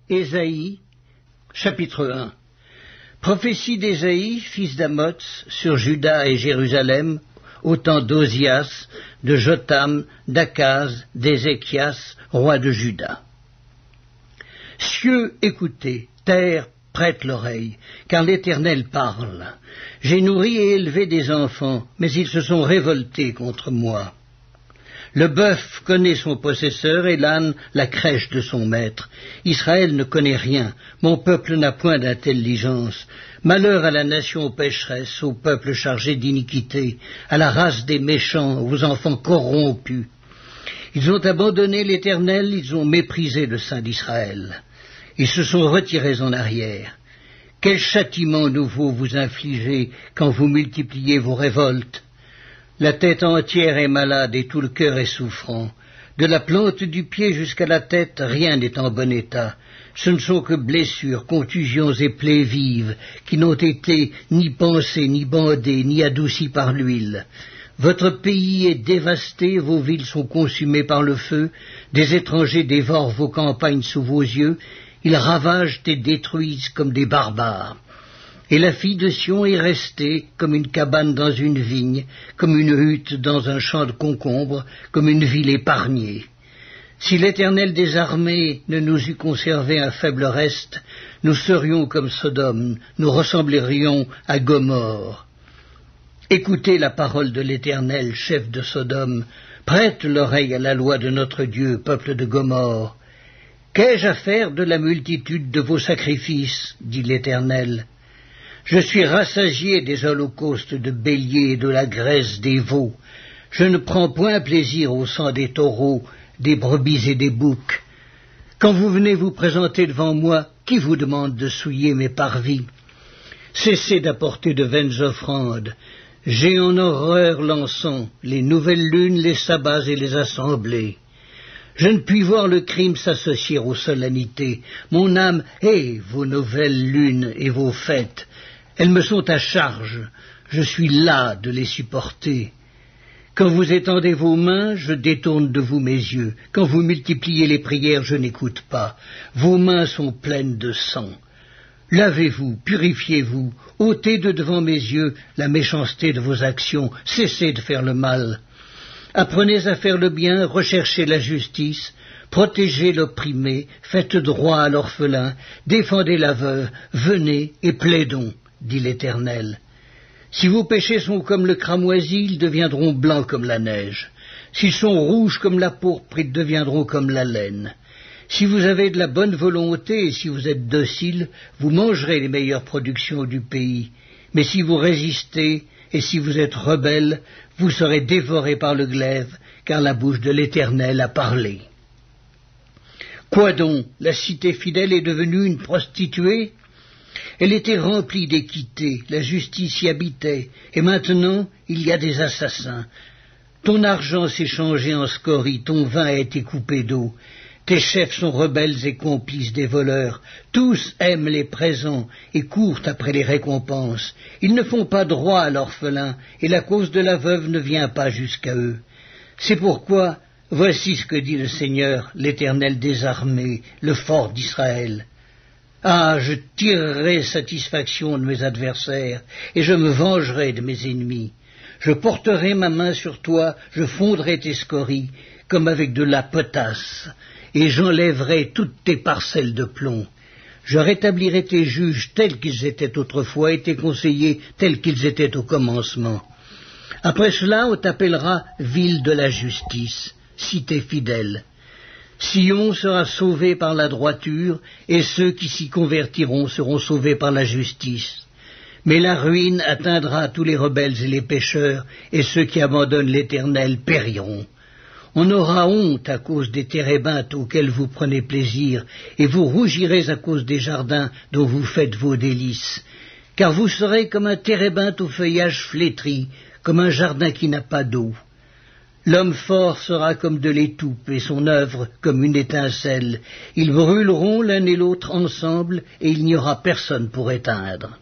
Ésaïe, chapitre 1. Prophétie d'Ésaïe, fils d'Amoz, sur Juda et Jérusalem, au temps d'Ozias, de Jotham, d'Akaz, d'Ézéchias, roi de Juda. Cieux, écoutez, terre, prête l'oreille, car l'Éternel parle. J'ai nourri et élevé des enfants, mais ils se sont révoltés contre moi. Le bœuf connaît son possesseur et l'âne la crèche de son maître. Israël ne connaît rien, mon peuple n'a point d'intelligence. Malheur à la nation pécheresse, au peuple chargé d'iniquité, à la race des méchants, aux enfants corrompus. Ils ont abandonné l'Éternel, ils ont méprisé le Saint d'Israël. Ils se sont retirés en arrière. Quel châtiment nouveau vous infligez quand vous multipliez vos révoltes? La tête entière est malade et tout le cœur est souffrant. De la plante du pied jusqu'à la tête, rien n'est en bon état. Ce ne sont que blessures, contusions et plaies vives, qui n'ont été ni pansées, ni bandées, ni adoucies par l'huile. Votre pays est dévasté, vos villes sont consumées par le feu, des étrangers dévorent vos campagnes sous vos yeux, ils ravagent et détruisent comme des barbares. Et la fille de Sion est restée comme une cabane dans une vigne, comme une hutte dans un champ de concombres, comme une ville épargnée. Si l'Éternel des armées ne nous eût conservé un faible reste, nous serions comme Sodome, nous ressemblerions à Gomorrhe. Écoutez la parole de l'Éternel, chef de Sodome, prête l'oreille à la loi de notre Dieu, peuple de Gomorrhe. Qu'ai-je à faire de la multitude de vos sacrifices, dit l'Éternel. Je suis rassasié des holocaustes de béliers et de la graisse des veaux. Je ne prends point plaisir au sang des taureaux, des brebis et des boucs. Quand vous venez vous présenter devant moi, qui vous demande de souiller mes parvis? Cessez d'apporter de vaines offrandes. J'ai en horreur l'encens, les nouvelles lunes, les sabbats et les assemblées. Je ne puis voir le crime s'associer aux solennités. Mon âme hait vos nouvelles lunes et vos fêtes. Elles me sont à charge, je suis las de les supporter. Quand vous étendez vos mains, je détourne de vous mes yeux. Quand vous multipliez les prières, je n'écoute pas. Vos mains sont pleines de sang. Lavez-vous, purifiez-vous, ôtez de devant mes yeux la méchanceté de vos actions, cessez de faire le mal. Apprenez à faire le bien, recherchez la justice, protégez l'opprimé, faites droit à l'orphelin, défendez la veuve, venez et plaidons, dit l'Éternel. Si vos péchés sont comme le cramoisi, ils deviendront blancs comme la neige. S'ils sont rouges comme la pourpre, ils deviendront comme la laine. Si vous avez de la bonne volonté et si vous êtes docile, vous mangerez les meilleures productions du pays. Mais si vous résistez et si vous êtes rebelles, vous serez dévorés par le glaive, car la bouche de l'Éternel a parlé. Quoi donc? La cité fidèle est devenue une prostituée? Elle était remplie d'équité, la justice y habitait, et maintenant il y a des assassins. Ton argent s'est changé en scorie, ton vin a été coupé d'eau. Tes chefs sont rebelles et complices des voleurs. Tous aiment les présents et courent après les récompenses. Ils ne font pas droit à l'orphelin, et la cause de la veuve ne vient pas jusqu'à eux. C'est pourquoi, voici ce que dit le Seigneur, l'Éternel des armées, le fort d'Israël. Ah, je tirerai satisfaction de mes adversaires, et je me vengerai de mes ennemis. Je porterai ma main sur toi, je fondrai tes scories, comme avec de la potasse, et j'enlèverai toutes tes parcelles de plomb. Je rétablirai tes juges tels qu'ils étaient autrefois, et tes conseillers tels qu'ils étaient au commencement. Après cela, on t'appellera ville de la justice, cité fidèle. Sion sera sauvé par la droiture, et ceux qui s'y convertiront seront sauvés par la justice. Mais la ruine atteindra tous les rebelles et les pécheurs, et ceux qui abandonnent l'Éternel périront. On aura honte à cause des térébintes auxquelles vous prenez plaisir, et vous rougirez à cause des jardins dont vous faites vos délices. Car vous serez comme un térébinthe au feuillage flétri, comme un jardin qui n'a pas d'eau. L'homme fort sera comme de l'étoupe, et son œuvre comme une étincelle. Ils brûleront l'un et l'autre ensemble, et il n'y aura personne pour éteindre.